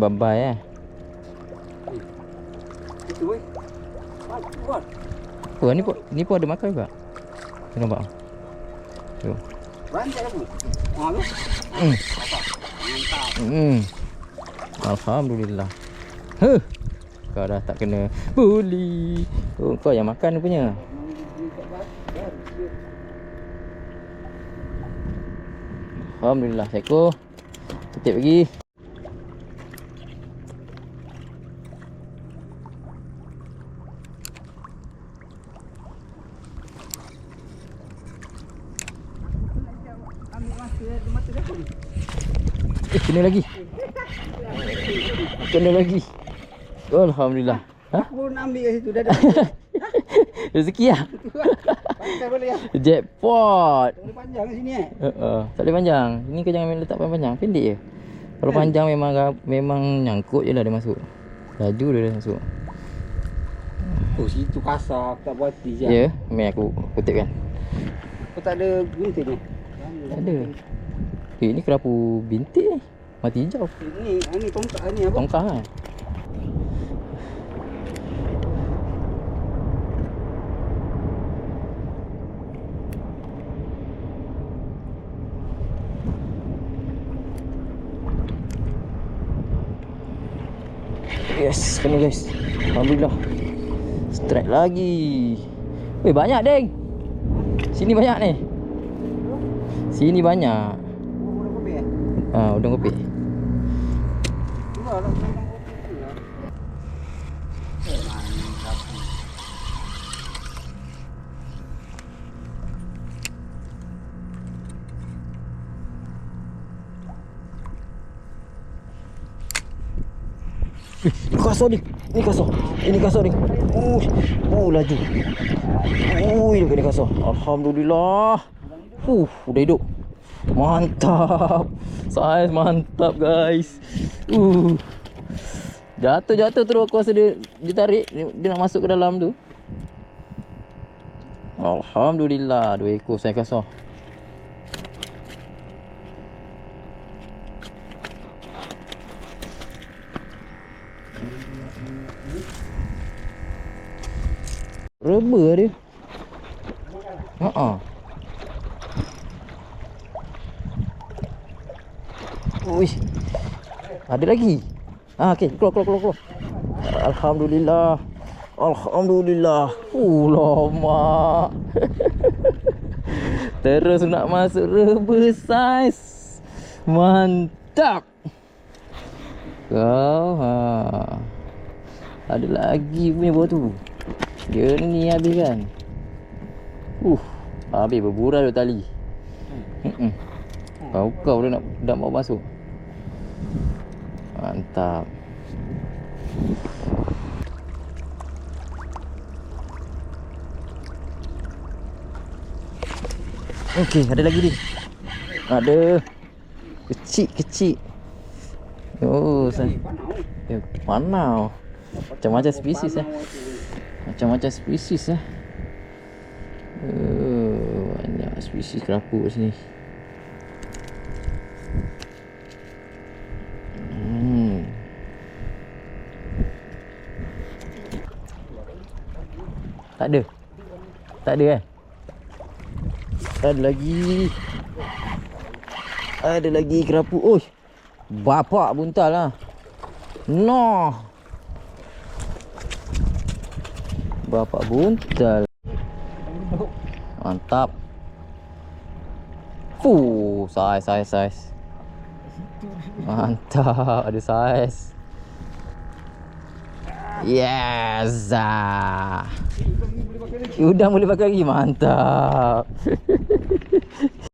babai Itu kuat. Oh, ni pun ada makan juga. Kau nampak? Tu. Rantai apa? Tu. Alhamdulillah. Huh. Kau dah tak kena bully. Oh, kau yang makan punya. Alhamdulillah, seekor. Kutip lagi. Kena lagi. Kena lagi. Alhamdulillah. Ha? Aku nak ambil kat situ dah. Rezeki lah. Pakai boleh ya. Jackpot. Tak boleh panjang kat sini Tak boleh panjang. Ini kau jangan letak panjang. Pendek je. Kalau panjang memang nyangkut je lah dia masuk. Laju dia masuk. Oh, situ kasar. Tak buati je. Ya, mari aku kutip kan. Kau tak ada gunting ni? Tak ada. Ini kerapu bintik ni. Mati hijau. Ini tongkak ni apa? Tongkang kan. Yes, kena guys. Alhamdulillah. Strike lagi. Weh, banyak deng. Sini banyak ni. Sini banyak. Udang kopi Udang kopi. Cuba lah udang kopi lah. Mantap. Kasar ni. Ini kasar. Ini kasar ni. Laju. Dia kena kasar. Alhamdulillah. Udah hidup. Mantap. Saiz mantap guys. Jatuh terus aku rasa dia tarik. Dia nak masuk ke dalam tu. Alhamdulillah. 2 ekor saiz kasar. Reba dia. Ui. Ada lagi. Okey, keluar. Alhamdulillah. Lama. Terus nak masuk reba saiz. Mantap. Kau ada lagi punya bawah tu. Dia ni habis kan. Habis berbural 2 tali. Kau dah nak bawa masuk. Mantap. Okey, ada lagi ni. Ada kecil. Oh, panau. Macam-macam spesies Macam-macam spesies banyak spesies kerapu kat sini. Tak ada kan? Ada lagi kerapu. Bapak buntal lah. Bapak buntal. Mantap. Saiz. Mantap, ada saiz. Yes. Udang boleh pakai lagi. Mantap.